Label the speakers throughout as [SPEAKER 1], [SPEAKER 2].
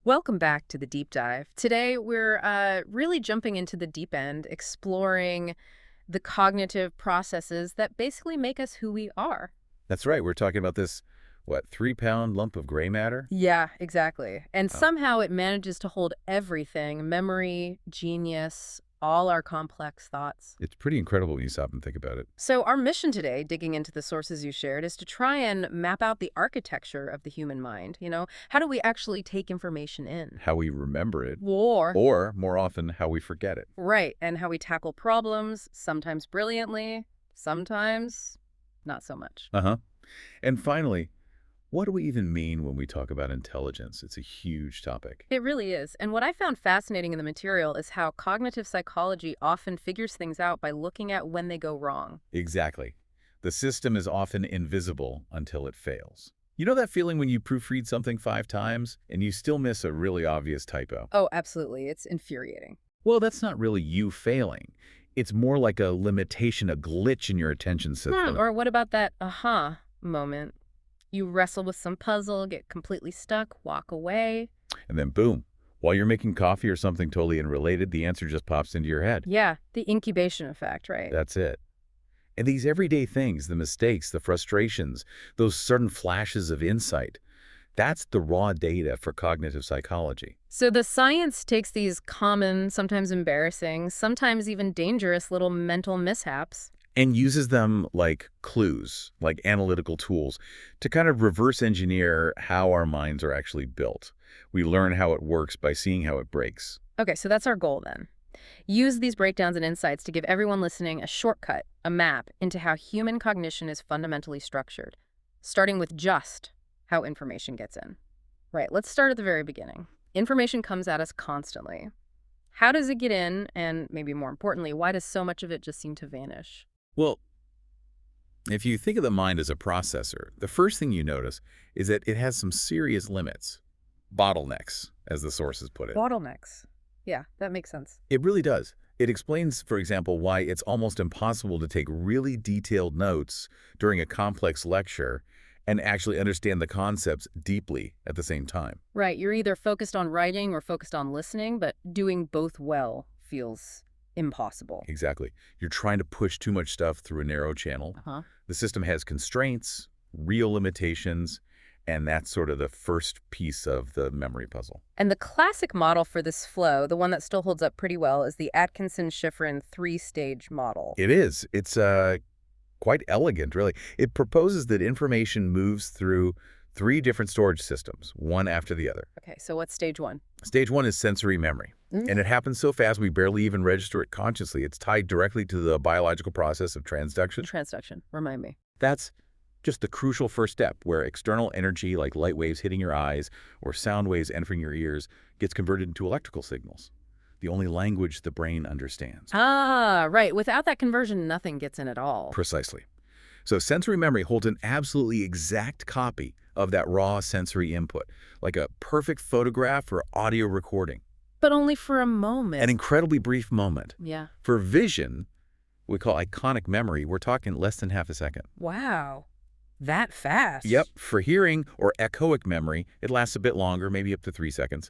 [SPEAKER 1] Welcome back to the deep dive. Today, we're really jumping into the deep end, exploring the cognitive processes that basically make us who we are.
[SPEAKER 2] That's right. We're talking about this, what, 3-pound lump of gray matter?
[SPEAKER 1] Yeah, exactly. And
[SPEAKER 2] Oh,
[SPEAKER 1] somehow it manages to hold everything, memory, genius, all our complex thoughts.
[SPEAKER 2] it's pretty incredible when you stop and think about it.
[SPEAKER 1] So our mission today, digging into the sources you shared, is to try and map out the architecture of the human mind. How do we actually take information in?
[SPEAKER 2] How we remember it,
[SPEAKER 1] War.
[SPEAKER 2] or more often, how we forget it.
[SPEAKER 1] Right, and how we tackle problems, sometimes brilliantly, sometimes not so much.
[SPEAKER 2] Uh-huh. And finally, what do we even mean when we talk about intelligence? It's a huge topic.
[SPEAKER 1] It really is. And what I found fascinating in the material is how cognitive psychology often figures things out by looking at when they go wrong.
[SPEAKER 2] Exactly. The system is often invisible until it fails. You know that feeling when you proofread something 5 times and you still miss a really obvious typo?
[SPEAKER 1] Oh, absolutely. It's infuriating.
[SPEAKER 2] Well, that's not really you failing. It's more like a limitation, a glitch in your attention system.
[SPEAKER 1] Or what about that aha moment? You wrestle with some puzzle, get completely stuck, walk away.
[SPEAKER 2] And then boom, while you're making coffee or something totally unrelated, the answer just pops into your head.
[SPEAKER 1] Yeah, the incubation effect, right?
[SPEAKER 2] That's it. And these everyday things, the mistakes, the frustrations, those sudden flashes of insight, that's the raw data for cognitive psychology.
[SPEAKER 1] So the science takes these common, sometimes embarrassing, sometimes even dangerous little mental mishaps.
[SPEAKER 2] And uses them like clues, like analytical tools, to kind of reverse engineer how our minds are actually built. We learn how it works by seeing how it breaks.
[SPEAKER 1] Okay, so that's our goal then. Use these breakdowns and insights to give everyone listening a shortcut, a map into how human cognition is fundamentally structured, starting with just how information gets in. Right, let's start at the very beginning. Information comes at us constantly. How does it get in, and maybe more importantly, why does so much of it just seem to vanish?
[SPEAKER 2] Well, if you think of the mind as a processor, the first thing you notice is that it has some serious limits, bottlenecks, as the sources put it.
[SPEAKER 1] Bottlenecks. Yeah, that makes sense.
[SPEAKER 2] It really does. It explains, for example, why it's almost impossible to take really detailed notes during a complex lecture and actually understand the concepts deeply at the same time.
[SPEAKER 1] Right, you're either focused on writing or focused on listening, but doing both well feels impossible.
[SPEAKER 2] Exactly. You're trying to push too much stuff through a narrow channel.
[SPEAKER 1] Uh-huh.
[SPEAKER 2] The system has constraints, real limitations, and that's sort of the first piece of the memory puzzle.
[SPEAKER 1] And the classic model for this flow, the one that still holds up pretty well, is the Atkinson Shiffrin 3-stage model.
[SPEAKER 2] It is. It's quite elegant, really. It proposes that information moves through 3 different storage systems, one after the other.
[SPEAKER 1] Okay, so what's stage 1?
[SPEAKER 2] Stage 1 is sensory memory, and it happens so fast we barely even register it consciously. It's tied directly to the biological process of transduction.
[SPEAKER 1] Transduction, remind me.
[SPEAKER 2] That's just the crucial first step where external energy like light waves hitting your eyes or sound waves entering your ears gets converted into electrical signals, the only language the brain understands.
[SPEAKER 1] Ah, right. Without that conversion, nothing gets in at all.
[SPEAKER 2] Precisely. So sensory memory holds an absolutely exact copy of that raw sensory input, like a perfect photograph or audio recording.
[SPEAKER 1] But only for a moment.
[SPEAKER 2] An incredibly brief moment.
[SPEAKER 1] Yeah.
[SPEAKER 2] For vision, we call iconic memory, we're talking less than half a second.
[SPEAKER 1] Wow. That fast?
[SPEAKER 2] Yep, for hearing or echoic memory, it lasts a bit longer, maybe up to 3 seconds.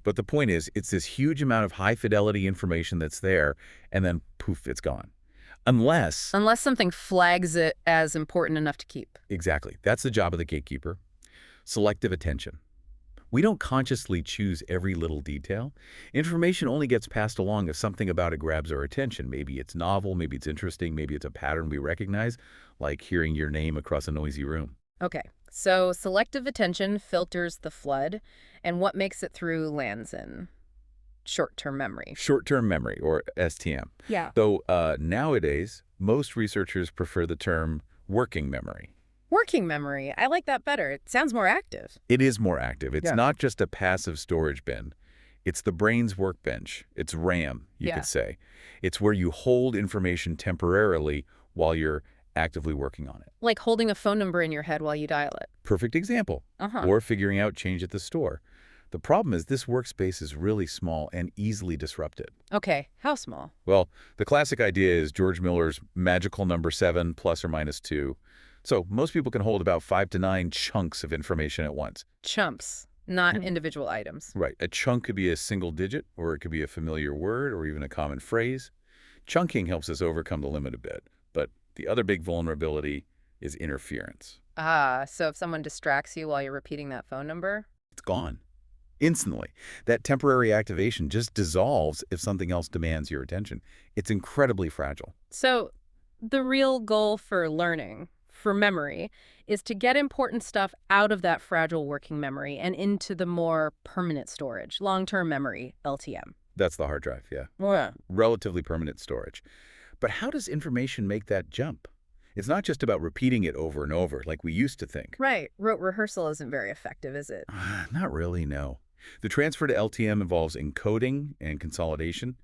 [SPEAKER 2] But the point is, it's this huge amount of high-fidelity information that's there, and then poof, it's gone. Unless
[SPEAKER 1] something flags it as important enough to keep.
[SPEAKER 2] exactly, that's the job of the gatekeeper. Selective attention. We don't consciously choose every little detail. Information only gets passed along if something about it grabs our attention. Maybe it's novel, maybe it's interesting, maybe it's a pattern we recognize, like hearing your name across a noisy room.
[SPEAKER 1] Okay, so selective attention filters the flood, and what makes it through lands in short-term memory.
[SPEAKER 2] Short-term memory, or STM.
[SPEAKER 1] Yeah.
[SPEAKER 2] Though nowadays, most researchers prefer the term working memory.
[SPEAKER 1] Working memory. I like that better. It sounds more active.
[SPEAKER 2] It is more active. It's
[SPEAKER 1] Yeah.
[SPEAKER 2] not just a passive storage bin. It's the brain's workbench. It's RAM, you
[SPEAKER 1] Yeah.
[SPEAKER 2] could say. It's where you hold information temporarily while you're actively working on it.
[SPEAKER 1] Like holding a phone number in your head while you dial it.
[SPEAKER 2] Perfect example.
[SPEAKER 1] Uh-huh.
[SPEAKER 2] Or figuring out change at the store. The problem is this workspace is really small and easily disrupted.
[SPEAKER 1] Okay, how small?
[SPEAKER 2] Well, the classic idea is George Miller's magical number 7 plus or minus 2. So most people can hold about 5 to 9 chunks of information at once.
[SPEAKER 1] Chumps. not individual items.
[SPEAKER 2] Right. A chunk could be a single digit, or it could be a familiar word, or even a common phrase. Chunking helps us overcome the limit a bit. But the other big vulnerability is interference.
[SPEAKER 1] Ah, so if someone distracts you while you're repeating that phone number?
[SPEAKER 2] It's gone. Instantly. That temporary activation just dissolves if something else demands your attention. It's incredibly fragile.
[SPEAKER 1] So the real goal for learning, for memory, is to get important stuff out of that fragile working memory and into the more permanent storage, long-term memory, LTM.
[SPEAKER 2] That's the hard drive, yeah.
[SPEAKER 1] Yeah.
[SPEAKER 2] Relatively permanent storage. But how does information make that jump? It's not just about repeating it over and over like we used to think.
[SPEAKER 1] Right. Rote rehearsal isn't very effective, is it?
[SPEAKER 2] Not really, no. The transfer to LTM involves encoding and consolidation.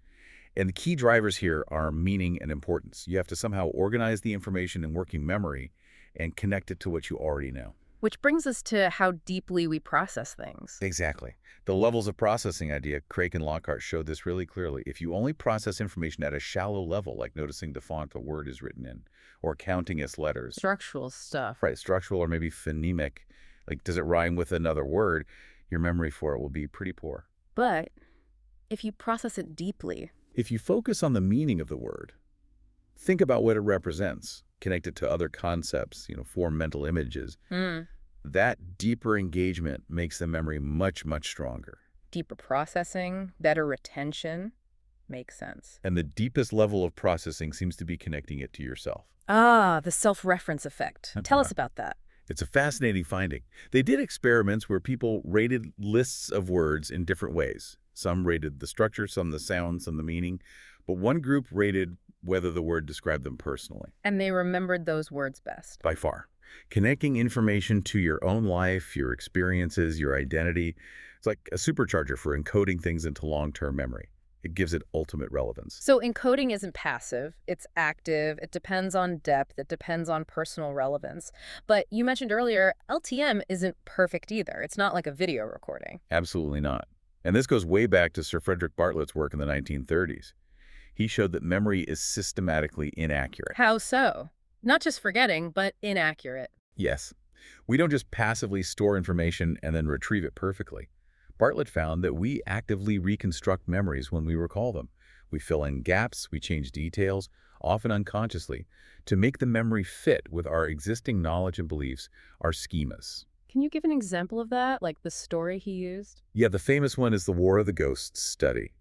[SPEAKER 2] And the key drivers here are meaning and importance. You have to somehow organize the information in working memory and connect it to what you already know.
[SPEAKER 1] Which brings us to how deeply we process things.
[SPEAKER 2] Exactly. The levels of processing idea, Craig and Lockhart showed this really clearly. If you only process information at a shallow level, like noticing the font a word is written in, or counting its letters.
[SPEAKER 1] Structural stuff.
[SPEAKER 2] Right, structural or maybe phonemic. Like, does it rhyme with another word? Your memory for it will be pretty poor.
[SPEAKER 1] But if you process it deeply,
[SPEAKER 2] if you focus on the meaning of the word, think about what it represents, connect it to other concepts, form mental images. That deeper engagement makes the memory much, much stronger.
[SPEAKER 1] Deeper processing, better retention, makes sense.
[SPEAKER 2] And the deepest level of processing seems to be connecting it to yourself.
[SPEAKER 1] Ah, the self-reference effect. Tell us about that.
[SPEAKER 2] It's a fascinating finding. They did experiments where people rated lists of words in different ways. Some rated the structure, some the sound, some the meaning. But one group rated whether the word described them personally.
[SPEAKER 1] And they remembered those words best.
[SPEAKER 2] By far. Connecting information to your own life, your experiences, your identity. It's like a supercharger for encoding things into long-term memory. It gives it ultimate relevance.
[SPEAKER 1] So encoding isn't passive, it's active, it depends on depth, it depends on personal relevance. But you mentioned earlier, LTM isn't perfect either. It's not like a video recording.
[SPEAKER 2] Absolutely not. And this goes way back to Sir Frederick Bartlett's work in the 1930s. He showed that memory is systematically inaccurate.
[SPEAKER 1] How so? Not just forgetting, but inaccurate.
[SPEAKER 2] Yes. We don't just passively store information and then retrieve it perfectly. Bartlett found that we actively reconstruct memories when we recall them. We fill in gaps, we change details, often unconsciously, to make the memory fit with our existing knowledge and beliefs, our schemas.
[SPEAKER 1] Can you give an example of that, like the story he used?
[SPEAKER 2] Yeah, the famous one is the War of the Ghosts study.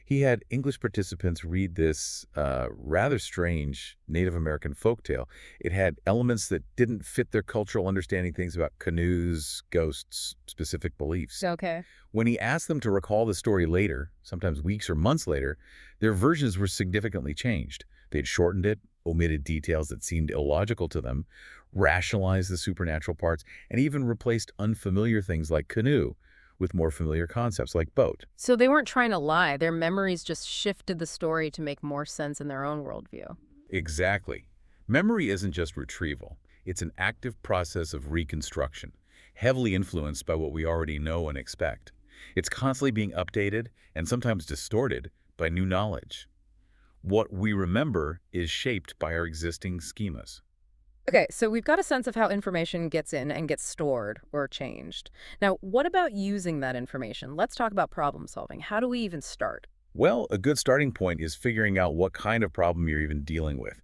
[SPEAKER 2] He had English participants read this rather strange Native American folktale. It had elements that didn't fit their cultural understanding, things about canoes, ghosts, specific beliefs.
[SPEAKER 1] Okay.
[SPEAKER 2] When he asked them to recall the story later, sometimes weeks or months later, their versions were significantly changed. They'd shortened it, omitted details that seemed illogical to them, rationalized the supernatural parts, and even replaced unfamiliar things like canoe with more familiar concepts like boat.
[SPEAKER 1] So they weren't trying to lie. Their memories just shifted the story to make more sense in their own worldview.
[SPEAKER 2] Exactly. Memory isn't just retrieval. It's an active process of reconstruction, heavily influenced by what we already know and expect. It's constantly being updated and sometimes distorted by new knowledge. What we remember is shaped by our existing schemas.
[SPEAKER 1] Okay, so we've got a sense of how information gets in and gets stored or changed. Now, what about using that information? Let's talk about problem solving. How do we even start?
[SPEAKER 2] Well, a good starting point is figuring out what kind of problem you're even dealing with.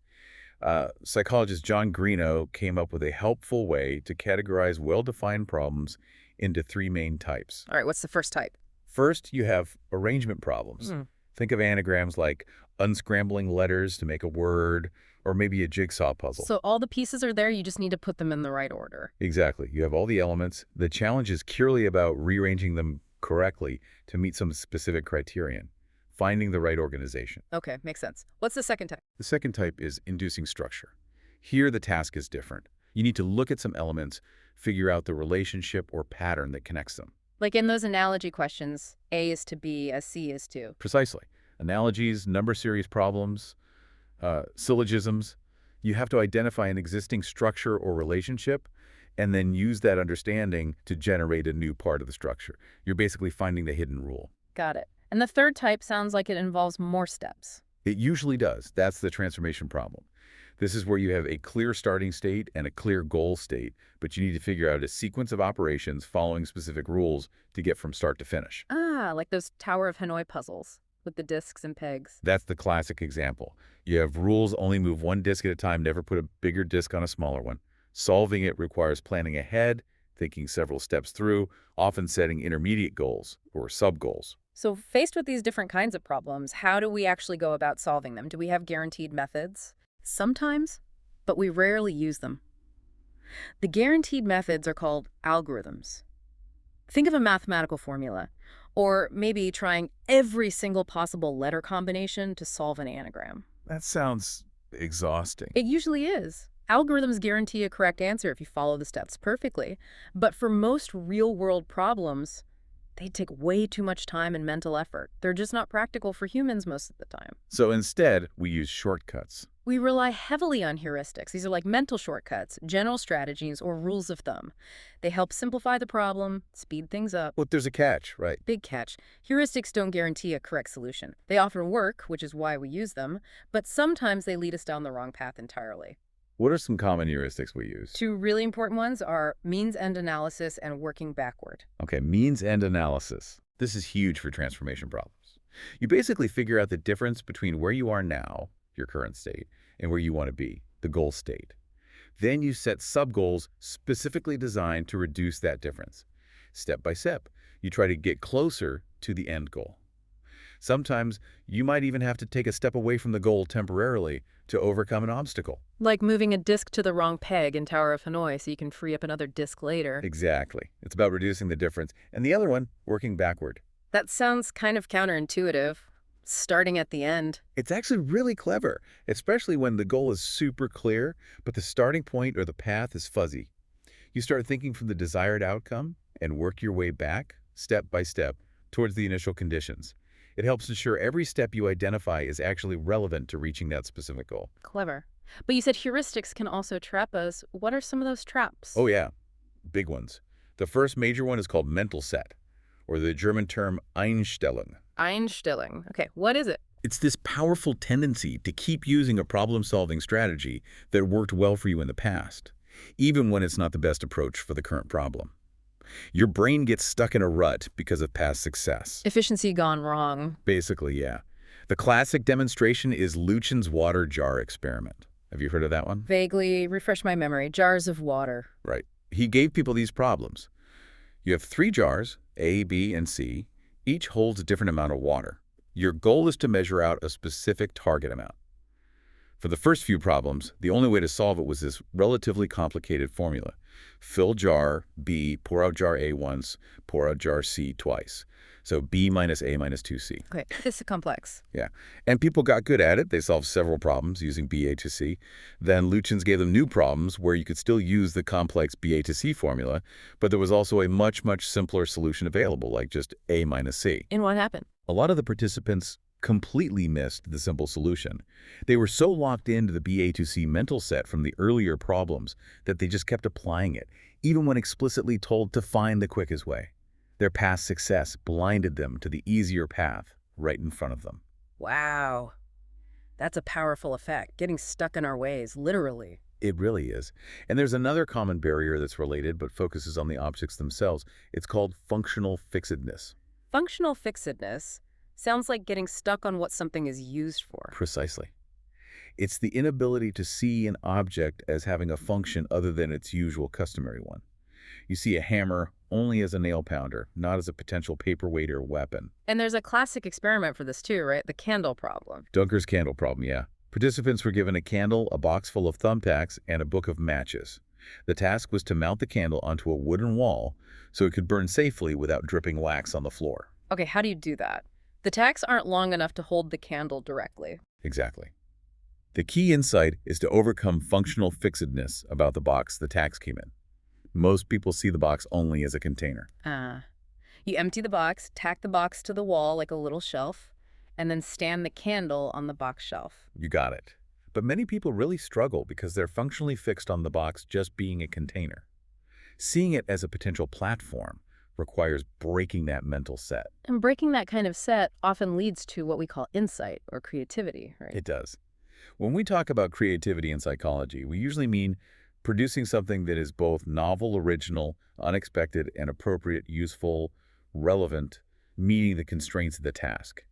[SPEAKER 2] Psychologist John Greenough came up with a helpful way to categorize well-defined problems into three main types.
[SPEAKER 1] All right, what's the first type?
[SPEAKER 2] First, you have arrangement problems. Think of anagrams like unscrambling letters to make a word, or maybe a jigsaw puzzle.
[SPEAKER 1] So all the pieces are there, you just need to put them in the right order.
[SPEAKER 2] Exactly. You have all the elements. The challenge is purely about rearranging them correctly to meet some specific criterion, finding the right organization.
[SPEAKER 1] Okay, makes sense. What's the second type?
[SPEAKER 2] The second type is inducing structure. Here, the task is different. You need to look at some elements, figure out the relationship or pattern that connects them.
[SPEAKER 1] Like in those analogy questions, A is to B as C is to.
[SPEAKER 2] Precisely. Analogies, number series problems, syllogisms. You have to identify an existing structure or relationship and then use that understanding to generate a new part of the structure. You're basically finding the hidden rule.
[SPEAKER 1] Got it. And the third type sounds like it involves more steps.
[SPEAKER 2] It usually does. That's the transformation problem. This is where you have a clear starting state and a clear goal state, but you need to figure out a sequence of operations following specific rules to get from start to finish.
[SPEAKER 1] Ah, like those Tower of Hanoi puzzles with the discs and pegs.
[SPEAKER 2] That's the classic example. You have rules: only move one disk at a time, never put a bigger disk on a smaller one. Solving it requires planning ahead, thinking several steps through, often setting intermediate goals or sub-goals.
[SPEAKER 1] So faced with these different kinds of problems, how do we actually go about solving them? Do we have guaranteed methods? Sometimes, but we rarely use them. The guaranteed methods are called algorithms. Think of a mathematical formula, or maybe trying every single possible letter combination to solve an anagram.
[SPEAKER 2] That sounds exhausting.
[SPEAKER 1] It usually is. Algorithms guarantee a correct answer if you follow the steps perfectly, but for most real-world problems, they take way too much time and mental effort. They're just not practical for humans most of the time.
[SPEAKER 2] So instead, we use shortcuts.
[SPEAKER 1] We rely heavily on heuristics. These are like mental shortcuts, general strategies, or rules of thumb. They help simplify the problem, speed things up.
[SPEAKER 2] But there's a catch, right?
[SPEAKER 1] Big catch. Heuristics don't guarantee a correct solution. They often work, which is why we use them, but sometimes they lead us down the wrong path entirely.
[SPEAKER 2] What are some common heuristics we use?
[SPEAKER 1] Two really important ones are means-end analysis and working backward.
[SPEAKER 2] Okay, means-end analysis. This is huge for transformation problems. You basically figure out the difference between where you are now, your current state, and where you want to be, the goal state. Then you set sub-goals specifically designed to reduce that difference. Step by step, you try to get closer to the end goal. Sometimes you might even have to take a step away from the goal temporarily to overcome an obstacle.
[SPEAKER 1] Like moving a disc to the wrong peg in Tower of Hanoi so you can free up another disc later.
[SPEAKER 2] Exactly. It's about reducing the difference. And the other one, working backward.
[SPEAKER 1] That sounds kind of counterintuitive, starting at the end.
[SPEAKER 2] It's actually really clever, especially when the goal is super clear, but the starting point or the path is fuzzy. You start thinking from the desired outcome and work your way back, step by step, towards the initial conditions. It helps ensure every step you identify is actually relevant to reaching that specific goal.
[SPEAKER 1] Clever. But you said heuristics can also trap us. What are some of those traps?
[SPEAKER 2] Oh yeah, big ones. The first major one is called mental set, or the German term Einstellung.
[SPEAKER 1] Einstellung. Okay, what is it?
[SPEAKER 2] It's this powerful tendency to keep using a problem-solving strategy that worked well for you in the past, even when it's not the best approach for the current problem. Your brain gets stuck in a rut because of past success.
[SPEAKER 1] Efficiency gone wrong.
[SPEAKER 2] Basically, yeah. The classic demonstration is Luchen's water jar experiment. Have you heard of that one?
[SPEAKER 1] Vaguely, refresh my memory. Jars of water.
[SPEAKER 2] Right. He gave people these problems. You have 3 jars, A, B, and C. Each holds a different amount of water. Your goal is to measure out a specific target amount. For the first few problems, the only way to solve it was this relatively complicated formula. Fill jar B, pour out jar A once, pour out jar C twice. So B minus A minus 2C.
[SPEAKER 1] Okay, this is complex.
[SPEAKER 2] Yeah. And people got good at it. They solved several problems using BA to C. Then Luchen's gave them new problems where you could still use the complex BA to C formula, but there was also a much, much simpler solution available, like just A minus C.
[SPEAKER 1] And what happened?
[SPEAKER 2] A lot of the participants completely missed the simple solution. They were so locked into the BA to C mental set from the earlier problems that they just kept applying it, even when explicitly told to find the quickest way. Their past success blinded them to the easier path right in front of them.
[SPEAKER 1] Wow. That's a powerful effect, getting stuck in our ways, literally.
[SPEAKER 2] It really is. And there's another common barrier that's related but focuses on the objects themselves. It's called functional fixedness.
[SPEAKER 1] Functional fixedness sounds like getting stuck on what something is used for.
[SPEAKER 2] Precisely. It's the inability to see an object as having a function other than its usual customary one. You see a hammer only as a nail pounder, not as a potential paperweight or weapon.
[SPEAKER 1] And there's a classic experiment for this too, right? The candle problem.
[SPEAKER 2] Dunker's candle problem, yeah. Participants were given a candle, a box full of thumbtacks, and a book of matches. The task was to mount the candle onto a wooden wall so it could burn safely without dripping wax on the floor.
[SPEAKER 1] Okay, how do you do that? The tacks aren't long enough to hold the candle directly.
[SPEAKER 2] Exactly. The key insight is to overcome functional fixedness about the box the tacks came in. Most people see the box only as a container.
[SPEAKER 1] You empty the box, tack the box to the wall like a little shelf, and then stand the candle on the box shelf.
[SPEAKER 2] You got it. But many people really struggle because they're functionally fixed on the box just being a container. Seeing it as a potential platform requires breaking that mental set.
[SPEAKER 1] And breaking that kind of set often leads to what we call insight or creativity, right?
[SPEAKER 2] It does. When we talk about creativity in psychology, we usually mean producing something that is both novel, original, unexpected, and appropriate, useful, relevant, meeting the constraints of the task.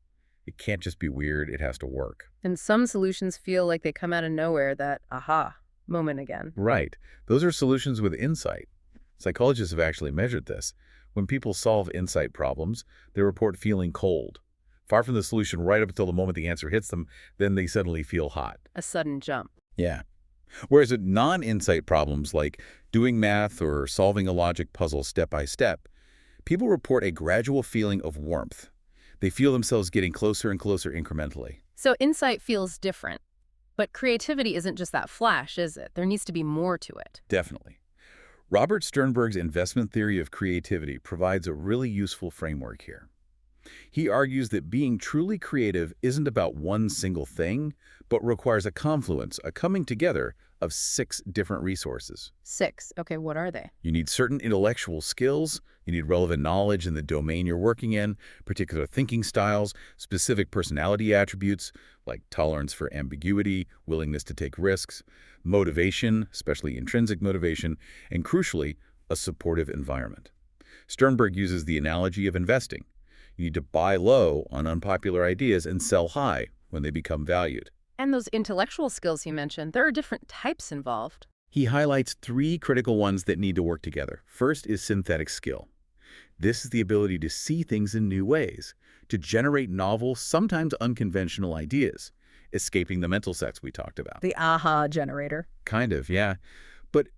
[SPEAKER 2] It can't just be weird, it has to work.
[SPEAKER 1] And some solutions feel like they come out of nowhere, that aha moment again.
[SPEAKER 2] Right. Those are solutions with insight. Psychologists have actually measured this. When people solve insight problems, they report feeling cold, far from the solution right up until the moment the answer hits them, then they suddenly feel hot.
[SPEAKER 1] A sudden jump.
[SPEAKER 2] Yeah. Whereas with non-insight problems like doing math or solving a logic puzzle step by step, people report a gradual feeling of warmth. They feel themselves getting closer and closer incrementally.
[SPEAKER 1] So insight feels different. But creativity isn't just that flash, is it? There needs to be more to it.
[SPEAKER 2] Definitely. Robert Sternberg's investment theory of creativity provides a really useful framework here. He argues that being truly creative isn't about one single thing, but requires a confluence, a coming together of 6 different resources.
[SPEAKER 1] 6. Okay, what are they?
[SPEAKER 2] You need certain intellectual skills, you need relevant knowledge in the domain you're working in, particular thinking styles, specific personality attributes like tolerance for ambiguity, willingness to take risks, motivation, especially intrinsic motivation, and crucially, a supportive environment. Sternberg uses the analogy of investing. You need to buy low on unpopular ideas and sell high when they become valued.
[SPEAKER 1] And those intellectual skills you mentioned, there are different types involved.
[SPEAKER 2] He highlights 3 critical ones that need to work together. First is synthetic skill. This is the ability to see things in new ways, to generate novel, sometimes unconventional ideas, escaping the mental sets we talked about.
[SPEAKER 1] The aha generator.
[SPEAKER 2] Kind of, yeah. But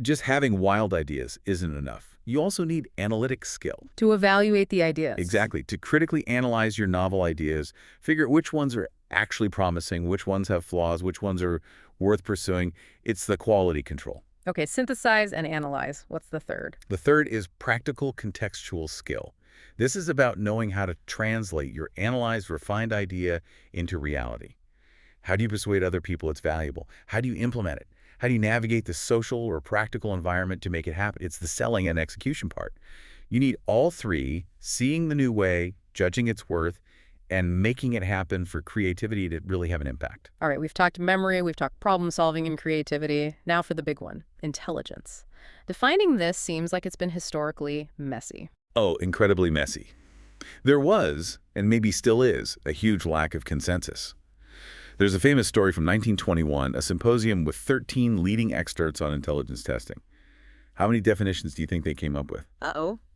[SPEAKER 2] just having wild ideas isn't enough. You also need analytic skill.
[SPEAKER 1] To evaluate the ideas.
[SPEAKER 2] Exactly. To critically analyze your novel ideas, figure which ones are actually promising, which ones have flaws, which ones are worth pursuing. It's the quality control.
[SPEAKER 1] Okay, synthesize and analyze. What's the third?
[SPEAKER 2] The third is practical contextual skill. This is about knowing how to translate your analyzed, refined idea into reality. How do you persuade other people it's valuable? How do you implement it? How do you navigate the social or practical environment to make it happen? It's the selling and execution part. You need all 3, seeing the new way, judging its worth, and making it happen for creativity to really have an impact.
[SPEAKER 1] All right, we've talked memory, we've talked problem solving and creativity. Now for the big one, intelligence. Defining this seems like it's been historically messy.
[SPEAKER 2] Oh, incredibly messy. There was, and maybe still is, a huge lack of consensus. There's a famous story from 1921, a symposium with 13 leading experts on intelligence testing. How many definitions do you think they came up with?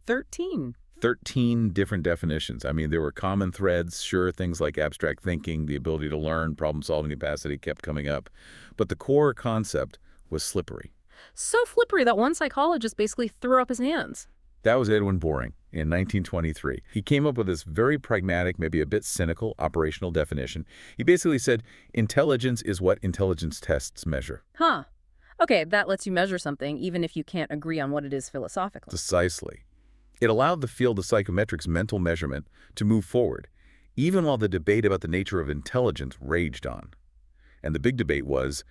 [SPEAKER 1] 13.
[SPEAKER 2] 13 different definitions. I mean, there were common threads. Sure, things like abstract thinking, the ability to learn, problem-solving capacity kept coming up. But the core concept was slippery.
[SPEAKER 1] So slippery that one psychologist basically threw up his hands.
[SPEAKER 2] That was Edwin Boring in 1923. He came up with this very pragmatic, maybe a bit cynical, operational definition. He basically said, intelligence is what intelligence tests measure.
[SPEAKER 1] Huh. Okay, that lets you measure something even if you can't agree on what it is philosophically.
[SPEAKER 2] Precisely. It allowed the field of psychometrics mental measurement to move forward, even while the debate about the nature of intelligence raged on. And the big debate was,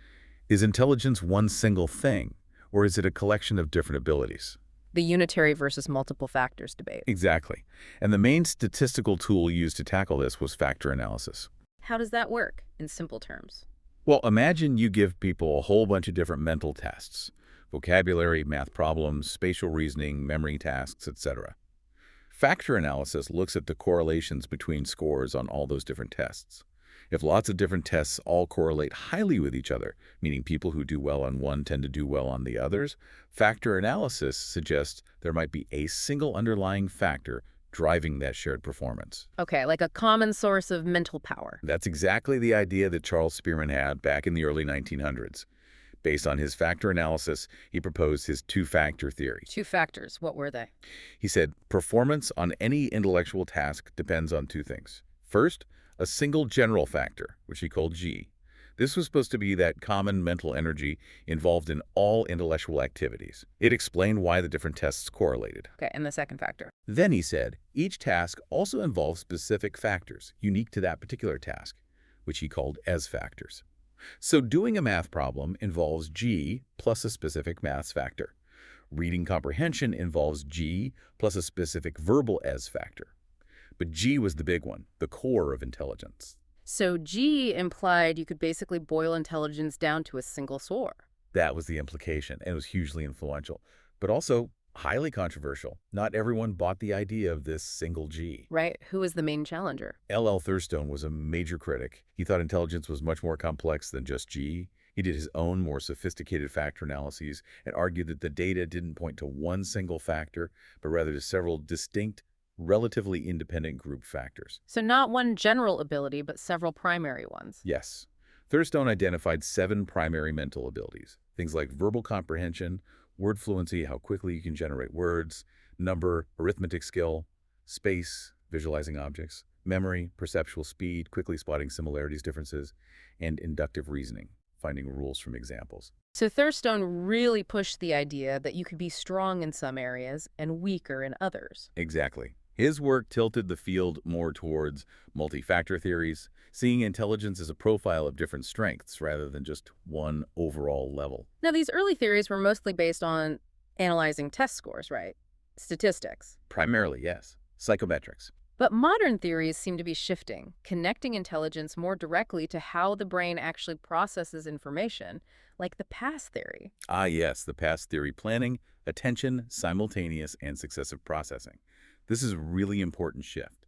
[SPEAKER 2] is intelligence one single thing, or is it a collection of different abilities?
[SPEAKER 1] The unitary versus multiple factors debate.
[SPEAKER 2] Exactly. And the main statistical tool used to tackle this was factor analysis.
[SPEAKER 1] How does that work, in simple terms?
[SPEAKER 2] Well, imagine you give people a whole bunch of different mental tests. Vocabulary, math problems, spatial reasoning, memory tasks, etc. Factor analysis looks at the correlations between scores on all those different tests. If lots of different tests all correlate highly with each other, meaning people who do well on one tend to do well on the others, factor analysis suggests there might be a single underlying factor driving that shared performance.
[SPEAKER 1] Okay, like a common source of mental power.
[SPEAKER 2] That's exactly the idea that Charles Spearman had back in the early 1900s. Based on his factor analysis, he proposed his 2-factor theory.
[SPEAKER 1] 2 factors, what were they?
[SPEAKER 2] He said, performance on any intellectual task depends on 2 things. First, a single general factor, which he called G. This was supposed to be that common mental energy involved in all intellectual activities. It explained why the different tests correlated.
[SPEAKER 1] Okay, and the second factor?
[SPEAKER 2] Then he said, each task also involves specific factors, unique to that particular task, which he called S factors. So doing a math problem involves G plus a specific math factor. Reading comprehension involves G plus a specific verbal S factor. But G was the big one, the core of intelligence.
[SPEAKER 1] So G implied you could basically boil intelligence down to a single score.
[SPEAKER 2] That was the implication, and it was hugely influential, but also highly controversial. Not everyone bought the idea of this single G.
[SPEAKER 1] Right? Who is the main challenger?
[SPEAKER 2] L.L. Thurstone was a major critic. He thought intelligence was much more complex than just G. He did his own more sophisticated factor analyses and argued that the data didn't point to one single factor, but rather to several distinct, relatively independent group factors.
[SPEAKER 1] So not one general ability, but several primary ones.
[SPEAKER 2] Yes. Thurstone identified 7 primary mental abilities, things like verbal comprehension, word fluency, how quickly you can generate words, number, arithmetic skill, space, visualizing objects, memory, perceptual speed, quickly spotting similarities, differences, and inductive reasoning, finding rules from examples.
[SPEAKER 1] So Thurstone really pushed the idea that you could be strong in some areas and weaker in others.
[SPEAKER 2] Exactly. His work tilted the field more towards multi-factor theories, seeing intelligence as a profile of different strengths rather than just one overall level.
[SPEAKER 1] Now, these early theories were mostly based on analyzing test scores, right? Statistics.
[SPEAKER 2] Primarily, yes. Psychometrics.
[SPEAKER 1] But modern theories seem to be shifting, connecting intelligence more directly to how the brain actually processes information, like the PASS theory.
[SPEAKER 2] Ah, yes, the PASS theory: planning, attention, simultaneous, and successive processing. This is a really important shift.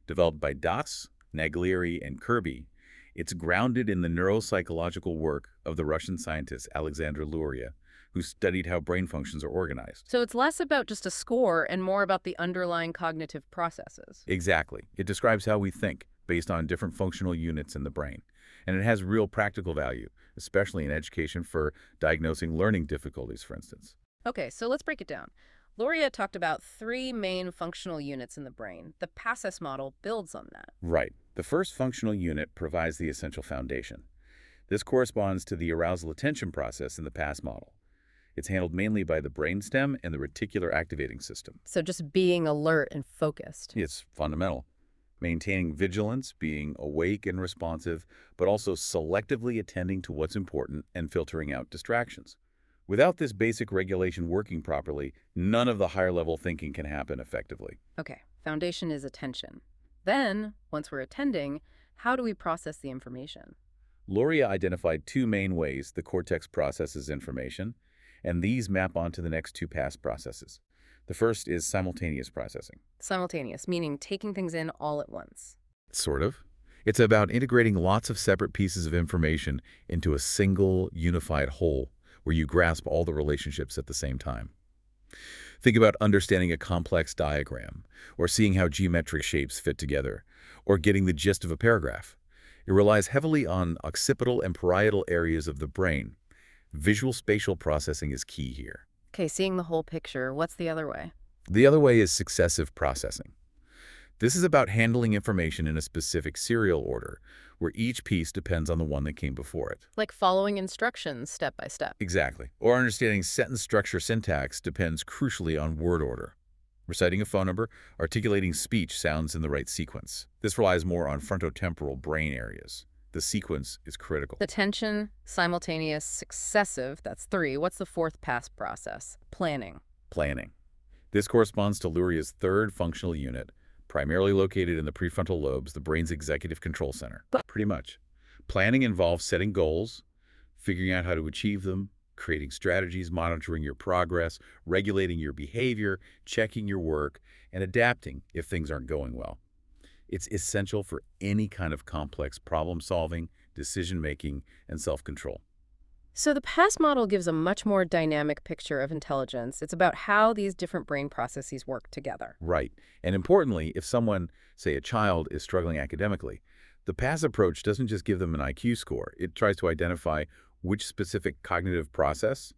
[SPEAKER 2] Developed by Das, Naglieri, and Kirby, it's grounded in the neuropsychological work of the Russian scientist Alexander Luria, who studied how brain functions are organized.
[SPEAKER 1] So it's less about just a score and more about the underlying cognitive processes.
[SPEAKER 2] Exactly. It describes how we think, based on different functional units in the brain. And it has real practical value, especially in education for diagnosing learning difficulties, for instance.
[SPEAKER 1] Okay, so let's break it down. Luria talked about 3 main functional units in the brain. The PASS model builds on that.
[SPEAKER 2] Right. The first functional unit provides the essential foundation. This corresponds to the arousal attention process in the PASS model. It's handled mainly by the brainstem and the reticular activating system.
[SPEAKER 1] So just being alert and focused.
[SPEAKER 2] It's fundamental. Maintaining vigilance, being awake and responsive, but also selectively attending to what's important and filtering out distractions. Without this basic regulation working properly, none of the higher-level thinking can happen effectively.
[SPEAKER 1] Okay, foundation is attention. Then, once we're attending, how do we process the information?
[SPEAKER 2] Luria identified 2 main ways the cortex processes information, and these map onto the next 2 PASS processes. The first is simultaneous processing.
[SPEAKER 1] Simultaneous, meaning taking things in all at once.
[SPEAKER 2] Sort of. It's about integrating lots of separate pieces of information into a single, unified whole, where you grasp all the relationships at the same time. Think about understanding a complex diagram, or seeing how geometric shapes fit together, or getting the gist of a paragraph. It relies heavily on occipital and parietal areas of the brain. Visual spatial processing is key here.
[SPEAKER 1] Okay, seeing the whole picture. What's the other way?
[SPEAKER 2] The other way is successive processing. This is about handling information in a specific serial order, where each piece depends on the one that came before it.
[SPEAKER 1] Like following instructions step by step.
[SPEAKER 2] Exactly. Or understanding sentence structure syntax depends crucially on word order. Reciting a phone number, articulating speech sounds in the right sequence. This relies more on frontotemporal brain areas. The sequence is critical.
[SPEAKER 1] Attention, simultaneous, successive, that's 3. What's the 4th PASS process? Planning.
[SPEAKER 2] Planning. This corresponds to Luria's 3rd functional unit, primarily located in the prefrontal lobes, the brain's executive control center. Pretty much. Planning involves setting goals, figuring out how to achieve them, creating strategies, monitoring your progress, regulating your behavior, checking your work, and adapting if things aren't going well. It's essential for any kind of complex problem-solving, decision-making, and self-control.
[SPEAKER 1] So the PASS model gives a much more dynamic picture of intelligence. It's about how these different brain processes work together.
[SPEAKER 2] Right. And importantly, if someone, say a child, is struggling academically, the PASS approach doesn't just give them an IQ score. It tries to identify which specific cognitive process,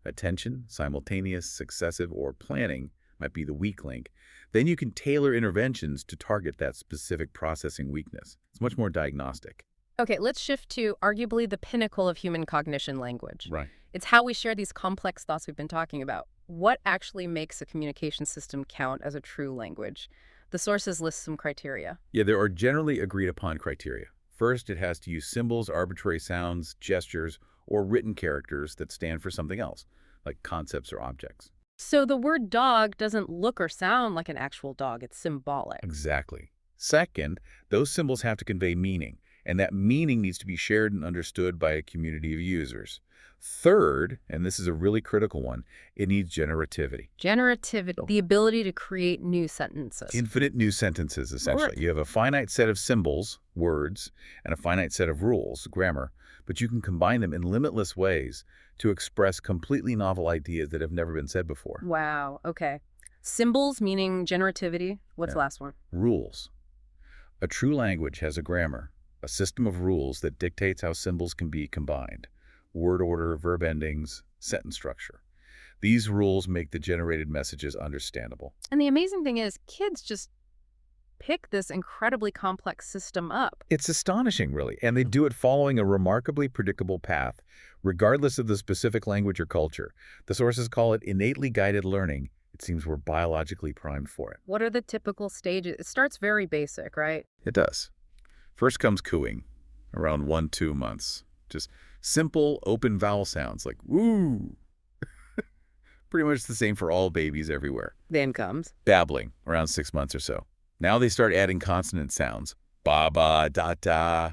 [SPEAKER 2] attention, simultaneous, successive, or planning, might be the weak link. Then you can tailor interventions to target that specific processing weakness. It's much more diagnostic.
[SPEAKER 1] Okay, let's shift to arguably the pinnacle of human cognition, language.
[SPEAKER 2] Right.
[SPEAKER 1] It's how we share these complex thoughts we've been talking about. What actually makes a communication system count as a true language? The sources list some criteria.
[SPEAKER 2] Yeah, there are generally agreed upon criteria. First, it has to use symbols, arbitrary sounds, gestures, or written characters that stand for something else, like concepts or objects.
[SPEAKER 1] So the word dog doesn't look or sound like an actual dog. It's symbolic.
[SPEAKER 2] Exactly. Second, those symbols have to convey meaning, and that meaning needs to be shared and understood by a community of users. Third, and this is a really critical one, it needs generativity.
[SPEAKER 1] Generativity, the ability to create new sentences.
[SPEAKER 2] Infinite new sentences, essentially.
[SPEAKER 1] Right.
[SPEAKER 2] You have a finite set of symbols, words, and a finite set of rules, grammar, but you can combine them in limitless ways to express completely novel ideas that have never been said before.
[SPEAKER 1] Wow, okay. Symbols meaning generativity. What's the last one?
[SPEAKER 2] Rules. A true language has a grammar, a system of rules that dictates how symbols can be combined. Word order, verb endings, sentence structure. These rules make the generated messages understandable.
[SPEAKER 1] And the amazing thing is, kids just pick this incredibly complex system up.
[SPEAKER 2] It's astonishing, really, and they do it following a remarkably predictable path, regardless of the specific language or culture. The sources call it innately guided learning. It seems we're biologically primed for it.
[SPEAKER 1] What are the typical stages? It starts very basic, right?
[SPEAKER 2] It does. First comes cooing, around 1-2 months. Just simple, open vowel sounds like woo. Pretty much the same for all babies everywhere.
[SPEAKER 1] Then comes
[SPEAKER 2] Babbling, around 6 months or so. Now they start adding consonant sounds. Ba, ba, da, da.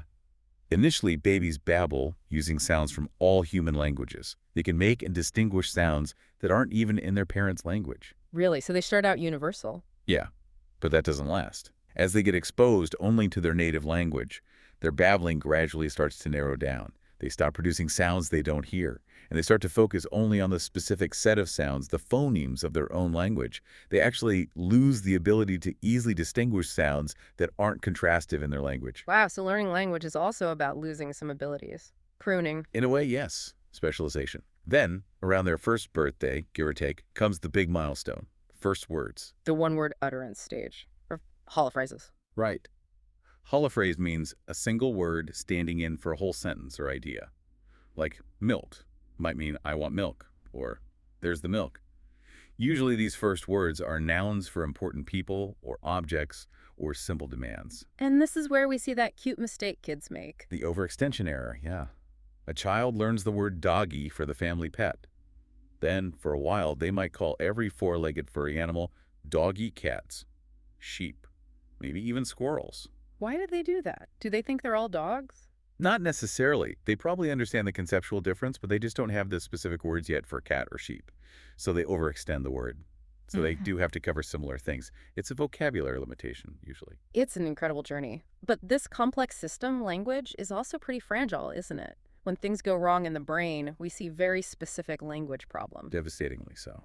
[SPEAKER 2] Initially, babies babble using sounds from all human languages. They can make and distinguish sounds that aren't even in their parents' language.
[SPEAKER 1] Really? So they start out universal.
[SPEAKER 2] Yeah, but that doesn't last. As they get exposed only to their native language, their babbling gradually starts to narrow down. They stop producing sounds they don't hear, and they start to focus only on the specific set of sounds, the phonemes of their own language. They actually lose the ability to easily distinguish sounds that aren't contrastive in their language.
[SPEAKER 1] Wow, so learning language is also about losing some abilities. Pruning.
[SPEAKER 2] In a way, yes, specialization. Then, around their first birthday, give or take, comes the big milestone, first words.
[SPEAKER 1] The one-word utterance stage, or holophrases.
[SPEAKER 2] Right. Holophrase means a single word standing in for a whole sentence or idea. Like milk might mean I want milk, or there's the milk. Usually these first words are nouns for important people or objects or simple demands.
[SPEAKER 1] And this is where we see that cute mistake kids make.
[SPEAKER 2] The overextension error, yeah. A child learns the word doggy for the family pet. Then, for a while, they might call every four-legged furry animal dog-eat cats, sheep, maybe even squirrels.
[SPEAKER 1] Why do they do that? Do they think they're all dogs?
[SPEAKER 2] Not necessarily. They probably understand the conceptual difference, but they just don't have the specific words yet for cat or sheep. So they overextend the word. So they do have to cover similar things. It's a vocabulary limitation, usually.
[SPEAKER 1] It's an incredible journey. But this complex system, language, is also pretty fragile, isn't it? When things go wrong in the brain, we see very specific language problems.
[SPEAKER 2] Devastatingly so.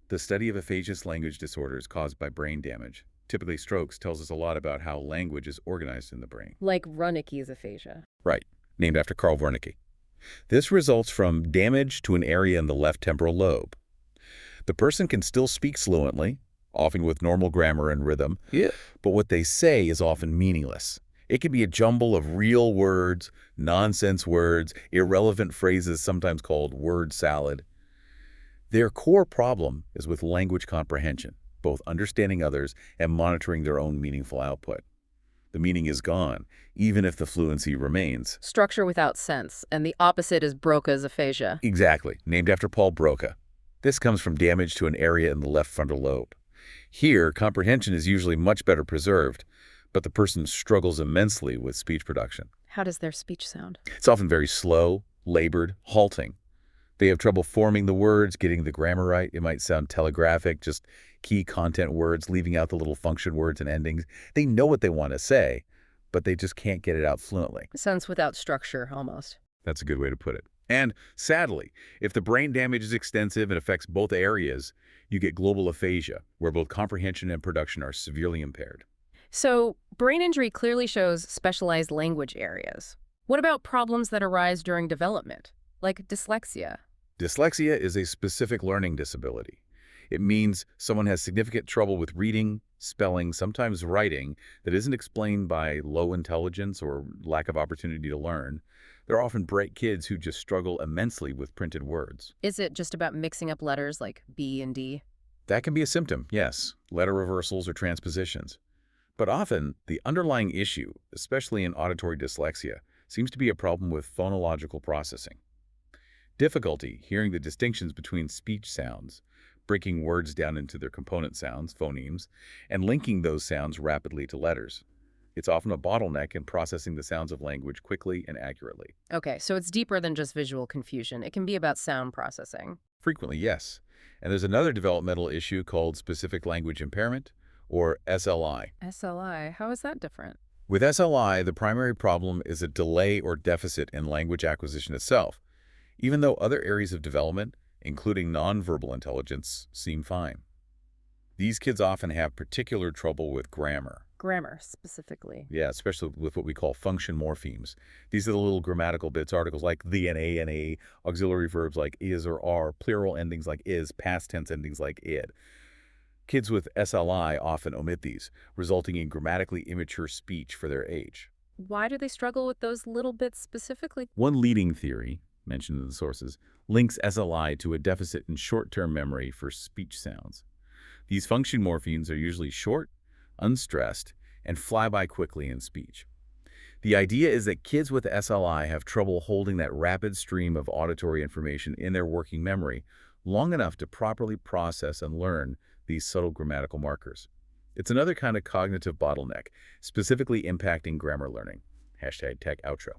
[SPEAKER 2] The study of aphasia language disorders caused by brain damage, typically strokes, tells us a lot about how language is organized in the brain.
[SPEAKER 1] Like Wernicke's aphasia.
[SPEAKER 2] Right, named after Carl Wernicke. This results from damage to an area in the left temporal lobe. The person can still speak fluently, often with normal grammar and rhythm, but what they say is often meaningless. It can be a jumble of real words, nonsense words, irrelevant phrases, sometimes called word salad. Their core problem is with language comprehension, both understanding others and monitoring their own meaningful output. The meaning is gone, even if the fluency remains.
[SPEAKER 1] Structure without sense, and the opposite is Broca's aphasia.
[SPEAKER 2] Exactly, named after Paul Broca. This comes from damage to an area in the left frontal lobe. Here, comprehension is usually much better preserved, but the person struggles immensely with speech production.
[SPEAKER 1] How does their speech sound?
[SPEAKER 2] It's often very slow, labored, halting. They have trouble forming the words, getting the grammar right. It might sound telegraphic, just key content words, leaving out the little function words and endings. They know what they want to say, but they just can't get it out fluently.
[SPEAKER 1] Sense without structure, almost.
[SPEAKER 2] That's a good way to put it. And sadly, if the brain damage is extensive and affects both areas, you get global aphasia, where both comprehension and production are severely impaired.
[SPEAKER 1] So, brain injury clearly shows specialized language areas. What about problems that arise during development, like dyslexia?
[SPEAKER 2] Dyslexia is a specific learning disability. It means someone has significant trouble with reading, spelling, sometimes writing, that isn't explained by low intelligence or lack of opportunity to learn. They're often bright kids who just struggle immensely with printed words.
[SPEAKER 1] Is it just about mixing up letters like B and D?
[SPEAKER 2] That can be a symptom, yes, letter reversals or transpositions. But often, the underlying issue, especially in auditory dyslexia, seems to be a problem with phonological processing. Difficulty hearing the distinctions between speech sounds, breaking words down into their component sounds, phonemes, and linking those sounds rapidly to letters. It's often a bottleneck in processing the sounds of language quickly and accurately.
[SPEAKER 1] Okay, so it's deeper than just visual confusion. It can be about sound processing.
[SPEAKER 2] Frequently, yes. And there's another developmental issue called specific language impairment, or SLI.
[SPEAKER 1] SLI, how is that different?
[SPEAKER 2] With SLI, the primary problem is a delay or deficit in language acquisition itself, even though other areas of development, including nonverbal intelligence, seem fine. These kids often have particular trouble with grammar.
[SPEAKER 1] Grammar, specifically.
[SPEAKER 2] Yeah, especially with what we call function morphemes. These are the little grammatical bits, articles like the and a, auxiliary verbs like is or are, plural endings like is, past tense endings like id. Kids with SLI often omit these, resulting in grammatically immature speech for their age.
[SPEAKER 1] Why do they struggle with those little bits specifically?
[SPEAKER 2] One leading theory, mentioned in the sources, links SLI to a deficit in short-term memory for speech sounds. These function morphemes are usually short, unstressed, and fly by quickly in speech. The idea is that kids with SLI have trouble holding that rapid stream of auditory information in their working memory long enough to properly process and learn these subtle grammatical markers. It's another kind of cognitive bottleneck, specifically impacting grammar learning. Hashtag tech outro.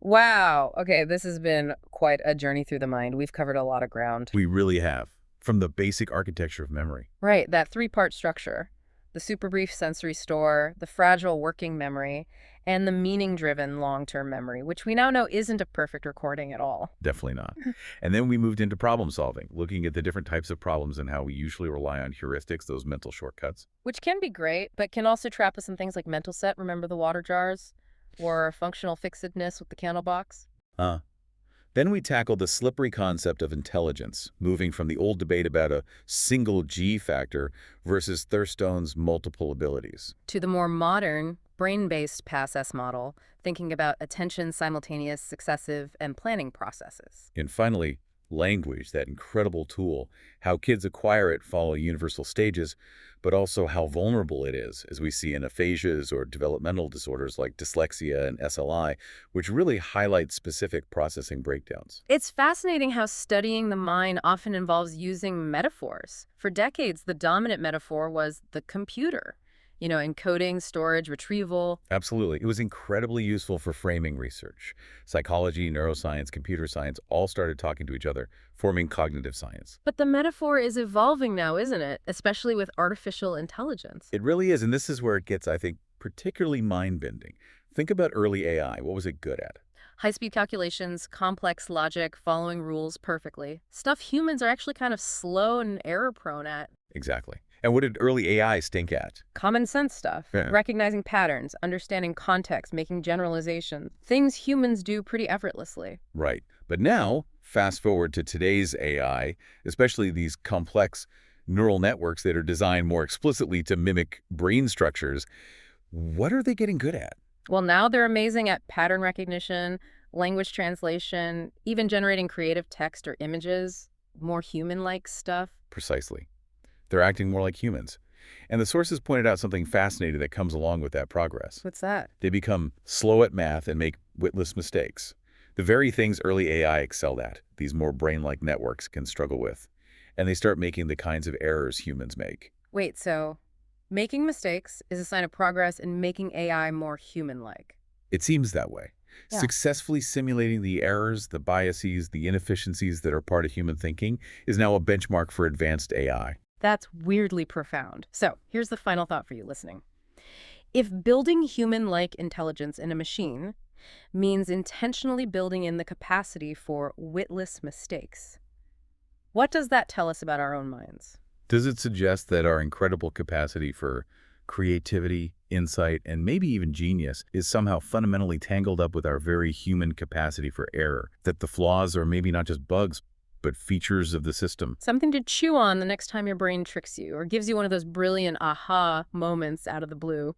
[SPEAKER 1] Wow. Okay, this has been quite a journey through the mind. We've covered a lot of ground.
[SPEAKER 2] We really have, from the basic architecture of memory.
[SPEAKER 1] Right, that three-part structure. The super brief sensory store, the fragile working memory, and the meaning-driven long-term memory, which we now know isn't a perfect recording at all.
[SPEAKER 2] Definitely not. And then we moved into problem solving, looking at the different types of problems and how we usually rely on heuristics, those mental shortcuts.
[SPEAKER 1] Which can be great, but can also trap us in things like mental set, remember the water jars? Or functional fixedness with the candle box?
[SPEAKER 2] Then we tackled the slippery concept of intelligence, moving from the old debate about a single G factor versus Thurstone's multiple abilities.
[SPEAKER 1] To the more modern, brain-based PASS model, thinking about attention, simultaneous, successive, and planning processes.
[SPEAKER 2] And finally, language, that incredible tool, how kids acquire it follow universal stages, but also how vulnerable it is, as we see in aphasias or developmental disorders like dyslexia and SLI, which really highlight specific processing breakdowns.
[SPEAKER 1] It's fascinating how studying the mind often involves using metaphors. For decades, the dominant metaphor was the computer. Encoding, storage, retrieval.
[SPEAKER 2] Absolutely. It was incredibly useful for framing research. Psychology, neuroscience, computer science all started talking to each other, forming cognitive science.
[SPEAKER 1] But the metaphor is evolving now, isn't it? Especially with artificial intelligence.
[SPEAKER 2] It really is, and this is where it gets, I think, particularly mind-bending. Think about early AI. What was it good at?
[SPEAKER 1] High-speed calculations, complex logic, following rules perfectly. Stuff humans are actually kind of slow and error-prone at.
[SPEAKER 2] Exactly. And what did early AI stink at?
[SPEAKER 1] Common sense stuff.
[SPEAKER 2] Yeah.
[SPEAKER 1] Recognizing patterns, understanding context, making generalizations. Things humans do pretty effortlessly.
[SPEAKER 2] Right. But now, fast forward to today's AI, especially these complex neural networks that are designed more explicitly to mimic brain structures, what are they getting good at?
[SPEAKER 1] Well, now they're amazing at pattern recognition, language translation, even generating creative text or images, more human-like stuff.
[SPEAKER 2] Precisely. They're acting more like humans. And the sources pointed out something fascinating that comes along with that progress.
[SPEAKER 1] What's that?
[SPEAKER 2] They become slow at math and make witless mistakes. The very things early AI excelled at, these more brain-like networks can struggle with. And they start making the kinds of errors humans make.
[SPEAKER 1] Wait, so making mistakes is a sign of progress in making AI more human-like?
[SPEAKER 2] It seems that way.
[SPEAKER 1] Yeah.
[SPEAKER 2] Successfully simulating the errors, the biases, the inefficiencies that are part of human thinking is now a benchmark for advanced AI.
[SPEAKER 1] That's weirdly profound. So here's the final thought for you listening. If building human-like intelligence in a machine means intentionally building in the capacity for witless mistakes, what does that tell us about our own minds?
[SPEAKER 2] Does it suggest that our incredible capacity for creativity, insight, and maybe even genius is somehow fundamentally tangled up with our very human capacity for error? That the flaws are maybe not just bugs, but features of the system?
[SPEAKER 1] Something to chew on the next time your brain tricks you or gives you one of those brilliant aha moments out of the blue.